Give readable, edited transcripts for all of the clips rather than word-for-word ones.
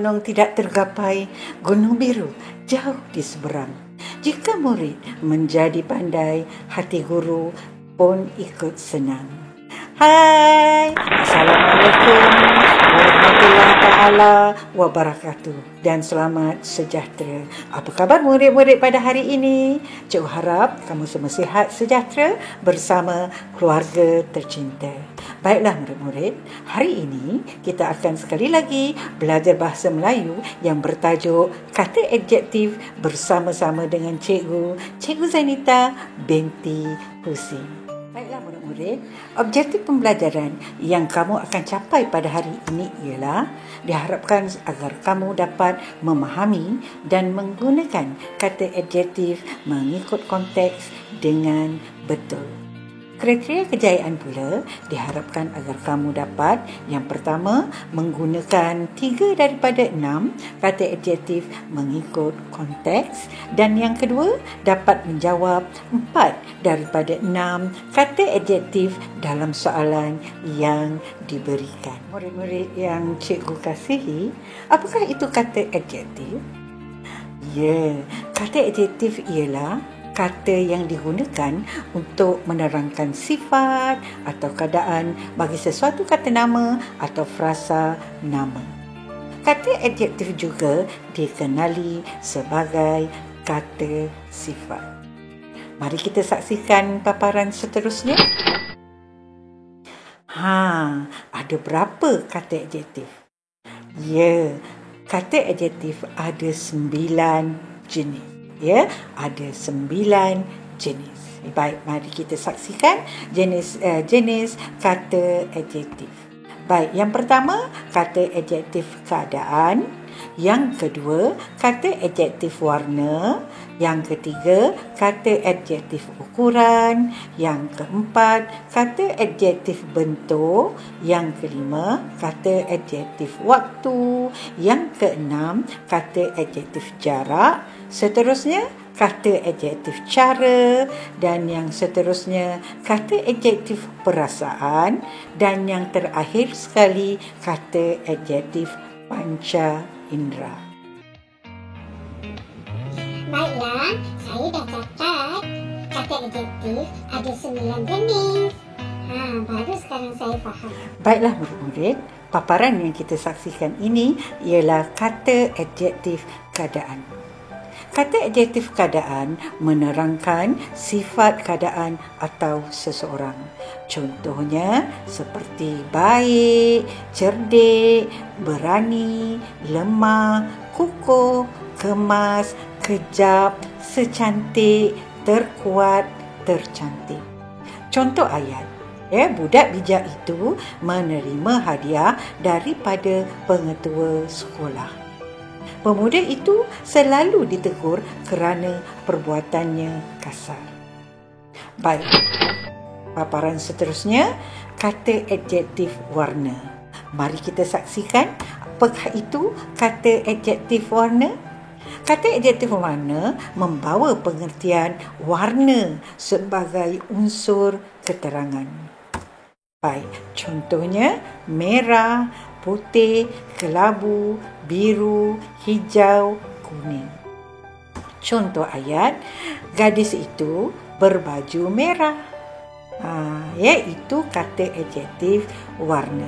gunung tidak tergapai, gunung biru jauh di seberang. Jika murid menjadi pandai, hati guru pun ikut senang. Hai, Assalamualaikum warahmatullahi taala wabarakatuh dan selamat sejahtera. Apa khabar murid-murid pada hari ini? Cikgu harap kamu semua sihat sejahtera bersama keluarga tercinta. Baiklah murid-murid, hari ini kita akan sekali lagi belajar bahasa Melayu yang bertajuk kata adjektif bersama-sama dengan Cikgu Zainita binti Husin. Baiklah murid-murid, objektif pembelajaran yang kamu akan capai pada hari ini ialah diharapkan agar kamu dapat memahami dan menggunakan kata adjektif mengikut konteks dengan betul. Kriteria kejayaan pula diharapkan agar kamu dapat yang pertama menggunakan 3 daripada 6 kata adjektif mengikut konteks dan yang kedua dapat menjawab 4 daripada 6 kata adjektif dalam soalan yang diberikan. Murid-murid yang cikgu kasihi, apakah itu kata adjektif? Ya, kata adjektif ialah kata yang digunakan untuk menerangkan sifat atau keadaan bagi sesuatu kata nama atau frasa nama. Kata adjektif juga dikenali sebagai kata sifat. Mari kita saksikan paparan seterusnya. Ada berapa kata adjektif? Ya, kata adjektif ada 9 jenis. Ya, ada 9 jenis. Baik, mari kita saksikan jenis kata adjektif. Baik, yang pertama kata adjektif keadaan, yang kedua kata adjektif warna, yang ketiga kata adjektif ukuran, yang keempat kata adjektif bentuk, yang kelima kata adjektif waktu, yang keenam kata adjektif jarak, seterusnya kata adjektif cara, dan yang seterusnya kata adjektif perasaan, dan yang terakhir sekali kata adjektif panca indera. Baiklah, saya dah catat kata adjektif ada 9 jenis. Baru sekarang saya faham. Baiklah murid-murid, paparan yang kita saksikan ini ialah kata adjektif keadaan. Kata adjektif keadaan menerangkan sifat keadaan atau seseorang. Contohnya seperti baik, cerdik, berani, lemah, kukuh, kemas, kejap, secantik, terkuat, tercantik. Contoh ayat. Budak bijak itu menerima hadiah daripada pengetua sekolah. Pemuda itu selalu ditegur kerana perbuatannya kasar. Baik, paparan seterusnya, kata adjektif warna. Mari kita saksikan apakah itu kata adjektif warna. Kata adjektif warna membawa pengertian warna sebagai unsur keterangan. Baik, contohnya merah, putih, kelabu, biru, hijau, kuning. Contoh ayat, gadis itu berbaju merah. Itu kata adjektif warna.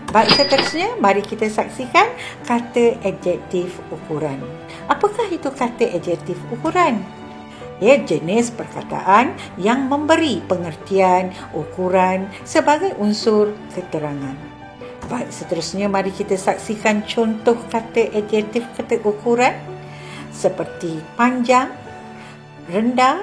Baik, seterusnya mari kita saksikan kata adjektif ukuran. Apakah itu kata adjektif ukuran? Jenis perkataan yang memberi pengertian ukuran sebagai unsur keterangan. Baik, seterusnya mari kita saksikan contoh kata adjektif kata ukuran seperti panjang, rendah,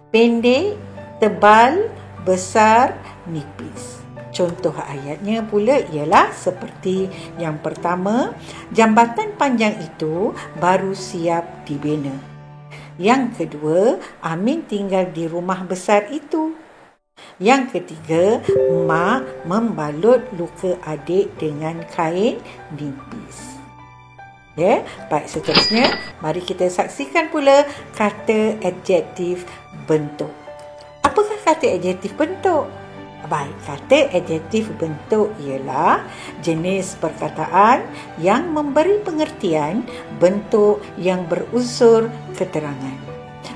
pendek, tebal, besar, nipis. Contoh ayatnya pula ialah seperti yang pertama, jambatan panjang itu baru siap dibina. Yang kedua, Amin tinggal di rumah besar itu. Yang ketiga, mak membalut luka adik dengan kain nipis. Baik, seterusnya mari kita saksikan pula kata adjektif bentuk. Apakah kata adjektif bentuk? Baik, kata adjektif bentuk ialah jenis perkataan yang memberi pengertian bentuk yang berunsur keterangan.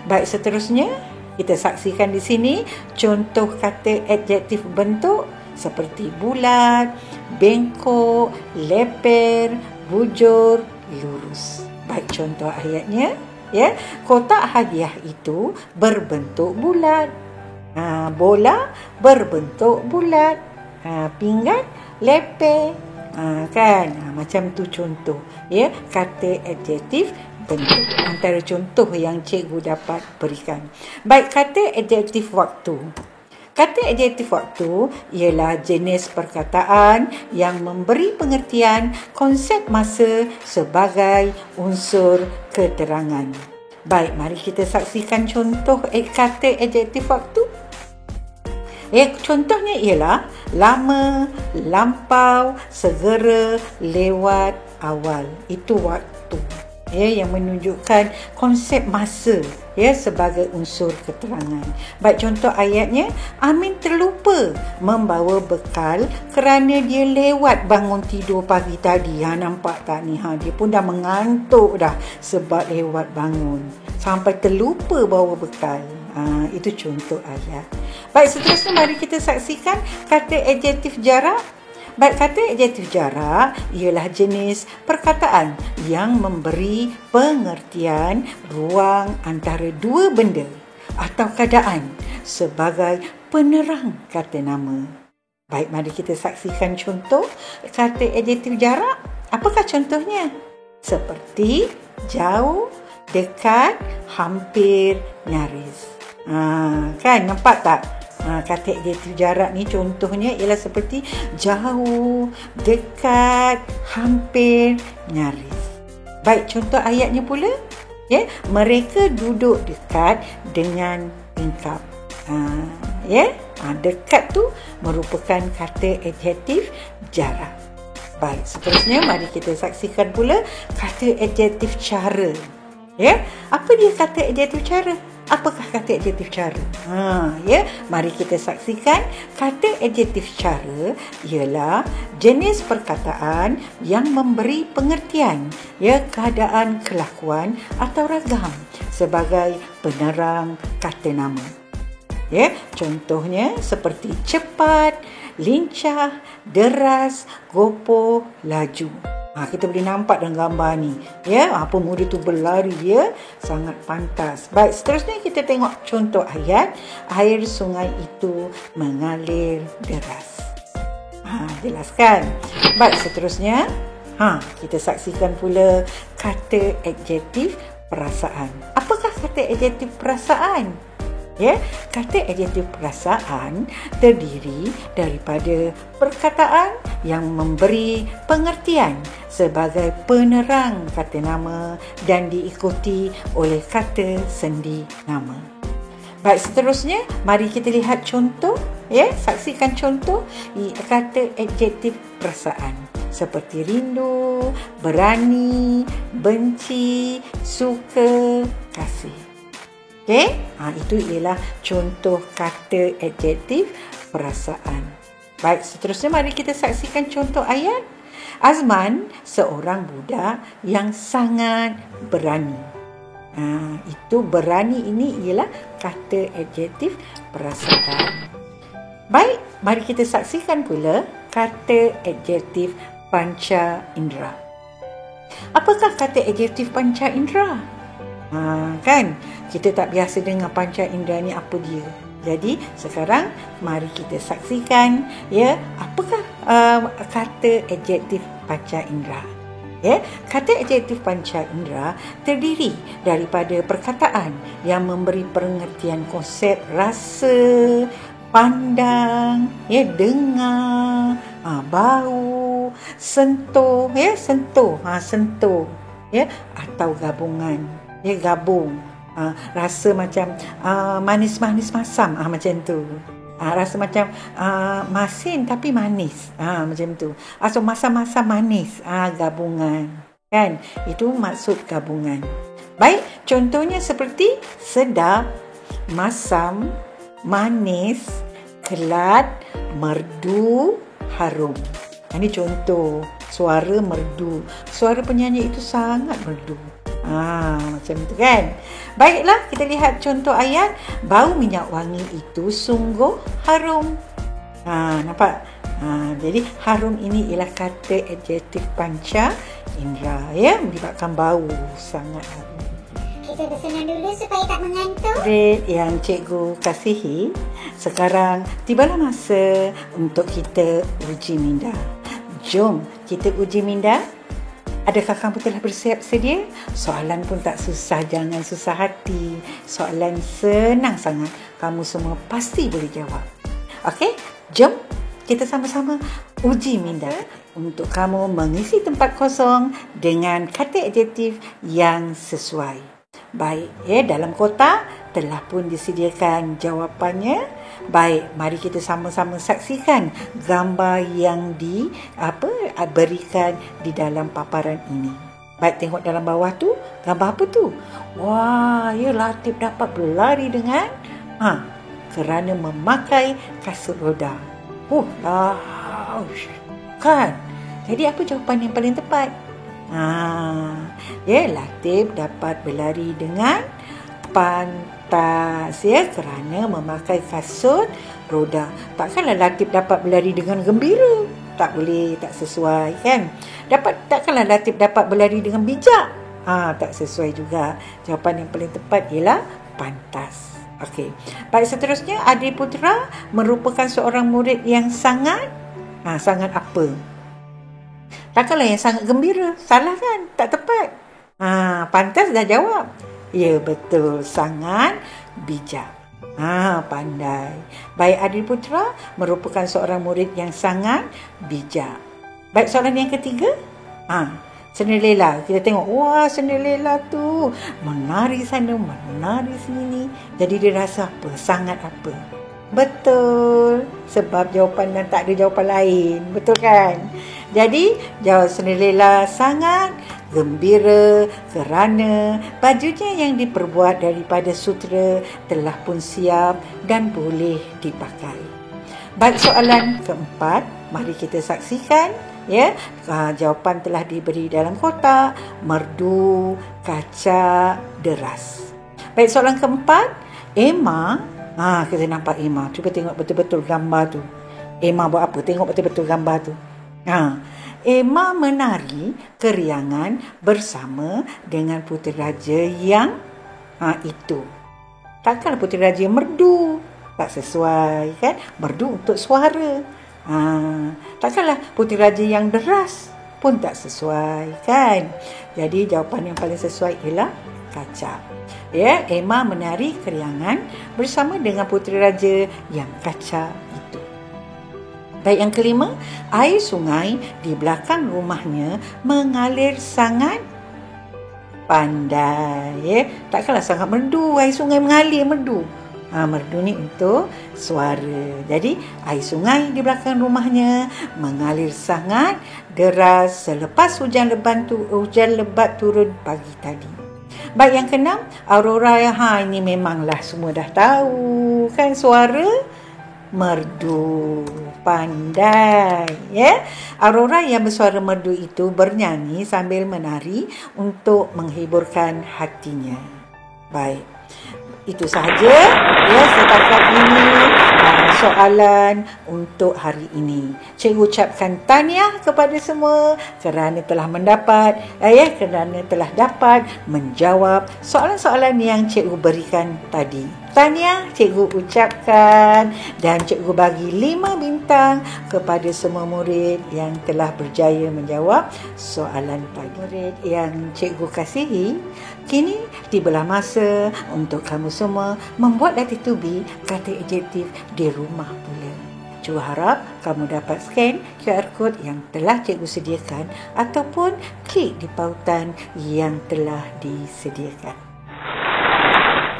Baik, seterusnya kita saksikan di sini contoh kata adjektif bentuk seperti bulat, bengkok, leper, bujur, lurus. Baik, contoh ayatnya, ya. Kotak hadiah itu berbentuk bulat. Bola berbentuk bulat. Pinggan leper. Kan? Macam tu contoh, ya, kata adjektif bentuk. Antara contoh yang cikgu dapat berikan. Baik, kata adjektif waktu. Kata adjektif waktu ialah jenis perkataan yang memberi pengertian konsep masa sebagai unsur keterangan. Baik, mari kita saksikan contoh kata adjektif waktu. Contohnya ialah lama, lampau, segera, lewat, awal. Itu waktu, yang menunjukkan konsep masa, sebagai unsur keterangan. Baik, contoh ayatnya, Amin terlupa membawa bekal kerana dia lewat bangun tidur pagi tadi. Nampak tak ni? Dia pun dah mengantuk dah sebab lewat bangun. Sampai terlupa bawa bekal. Itu contoh ayat. Baik, seterusnya mari kita saksikan kata adjektif jarak. Baik, kata adjektif jarak ialah jenis perkataan yang memberi pengertian ruang antara dua benda atau keadaan sebagai penerang kata nama. Baik, mari kita saksikan contoh kata adjektif jarak. Apakah contohnya? Seperti jauh, dekat, hampir, nyaris. Kan, nampak tak? Kata adjektif jarak ni contohnya ialah seperti jauh, dekat, hampir, nyaris. Baik, contoh ayatnya pula, mereka duduk dekat dengan lengkap. Dekat tu merupakan kata adjektif jarak. Baik, seterusnya mari kita saksikan pula kata adjektif cara. Apa dia kata adjektif cara? Apakah kata adjektif cara? Mari kita saksikan kata adjektif cara ialah jenis perkataan yang memberi pengertian, keadaan kelakuan atau ragam sebagai penerang kata nama. Contohnya seperti cepat, lincah, deras, gopoh, laju. Kita boleh nampak dalam gambar ni, pemuda tu berlari, dia sangat pantas. Baik, seterusnya kita tengok contoh ayat. Air sungai itu mengalir deras. Jelaskan. Baik, seterusnya kita saksikan pula kata adjektif perasaan. Apakah kata adjektif perasaan? Kata adjektif perasaan terdiri daripada perkataan yang memberi pengertian sebagai penerang kata nama dan diikuti oleh kata sendi nama. Baik, seterusnya mari kita lihat contoh, saksikan contoh kata adjektif perasaan seperti rindu, berani, benci, suka, kasih. Itu ialah contoh kata adjektif perasaan. Baik, seterusnya mari kita saksikan contoh ayat. Azman seorang budak yang sangat berani. Itu berani ini ialah kata adjektif perasaan. Baik, mari kita saksikan pula kata adjektif panca indera. Apakah kata adjektif panca indera? Kan, kita tak biasa dengar panca indera ni apa dia. Jadi sekarang mari kita saksikan apakah kata adjektif panca indera. Kata adjektif panca indera terdiri daripada perkataan yang memberi pengertian konsep rasa, pandang, dengar, bau, sentuh, sentuh, atau gabungan, gabung. Rasa macam manis-manis masam, macam tu. Rasa macam masin tapi manis, macam tu. Atau masam-masam manis, gabungan. Kan? Itu maksud gabungan. Baik, contohnya seperti sedap, masam, manis, kelat, merdu, harum. Ini contoh suara merdu. Suara penyanyi itu sangat merdu. Macam tu kan. Baiklah, kita lihat contoh ayat. Bau minyak wangi itu sungguh harum. Nampak? Jadi harum ini ialah kata adjektif panca indera, ya, menyebabkan bau sangat harum. Kita bersenam dulu supaya tak mengantuk. Murid yang cikgu kasihi, sekarang tibalah masa untuk kita uji minda. Jom kita uji minda. Adakah kamu telah bersiap sedia? Soalan pun tak susah, jangan susah hati. Soalan senang sangat. Kamu semua pasti boleh jawab. Okey, jom kita sama-sama uji minda. Untuk kamu mengisi tempat kosong dengan kata adjektif yang sesuai. Baik, dalam kotak telah pun disediakan jawapannya. Baik, mari kita sama-sama saksikan gambar yang berikan di dalam paparan ini. Baik, tengok dalam bawah tu, gambar apa tu? Wah, Latif dapat berlari dengan kerana memakai kasut roda. Kan? Jadi apa jawapan yang paling tepat? Latif dapat berlari dengan pantas, kerana memakai kasut roda. Takkanlah Latif dapat berlari dengan gembira? Tak boleh, tak sesuai kan? Takkanlah Latif dapat berlari dengan bijak? Tak sesuai juga. Jawapan yang paling tepat ialah pantas. Okey. Baik, seterusnya Adi Putra merupakan seorang murid yang sangat apa? Takkanlah yang sangat gembira. Salah kan? Tak tepat. Pantas dah jawab. Ya, betul. Sangat bijak. Pandai. Baik, Adi Putra merupakan seorang murid yang sangat bijak. Baik, soalan yang ketiga. Cinderella. Kita tengok, Cinderella tu menari sana, menari sini. Jadi dia rasa apa? Sangat apa? Betul. Sebab jawapan dan tak ada jawapan lain. Betul kan? Jadi, jawab Cinderella sangat gembira kerana bajunya yang diperbuat daripada sutera telah pun siap dan boleh dipakai. Baik, soalan keempat. Mari kita saksikan. Jawapan telah diberi dalam kotak. Merdu, kaca, deras. Baik, soalan keempat. Emma. Kita nampak Emma. Cuba tengok betul-betul gambar tu. Emma buat apa? Tengok betul-betul gambar tu. Emma menari keriangan bersama dengan puteraja yang itu. Takkanlah puteraja merdu. Tak sesuai kan? Merdu untuk suara. Takkanlah puteraja yang deras pun tak sesuai kan? Jadi jawapan yang paling sesuai ialah kaca. Emma menari keriangan bersama dengan puteraja yang kaca itu. Baik, yang kelima, air sungai di belakang rumahnya mengalir sangat pandai. Takkanlah sangat merdu, air sungai mengalir merdu. Merdu ni untuk suara. Jadi, air sungai di belakang rumahnya mengalir sangat deras selepas hujan lebat turun pagi tadi. Baik, yang keenam, Aurora. Ini memanglah semua dah tahu kan, suara merdu, pandai. Aurora yang bersuara merdu itu bernyanyi sambil menari untuk menghiburkan hatinya. Baik, itu sahaja setakat ini soalan untuk hari ini. Cikgu ucapkan tahniah kepada semua kerana telah dapat menjawab soalan-soalan yang cikgu berikan tadi. Tahniah cikgu ucapkan, dan cikgu bagi 5 bintang kepada semua murid yang telah berjaya menjawab soalan tadi. Murid yang cikgu kasihi, kini tibalah masa untuk kamu semua membuat latih tubi kata adjektif di rumah pula. Cikgu harap kamu dapat scan QR code yang telah cikgu sediakan ataupun klik di pautan yang telah disediakan.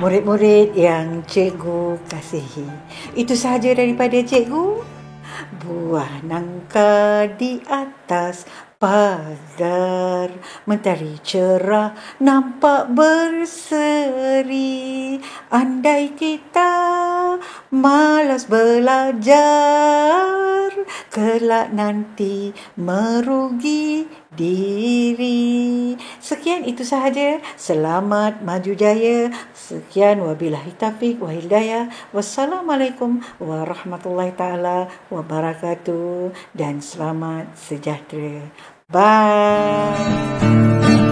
Murid-murid yang cikgu kasihi, itu sahaja daripada cikgu. Buah nangka di atas pagar, mentari cerah nampak berseri. Andai kita malas belajar, kelak nanti merugi diri. Sekian, itu sahaja. Selamat maju jaya. Sekian, wabillahi taufiq wa hidayah. Wassalamualaikum warahmatullahi taala wabarakatuh, dan selamat sejahtera. Bye.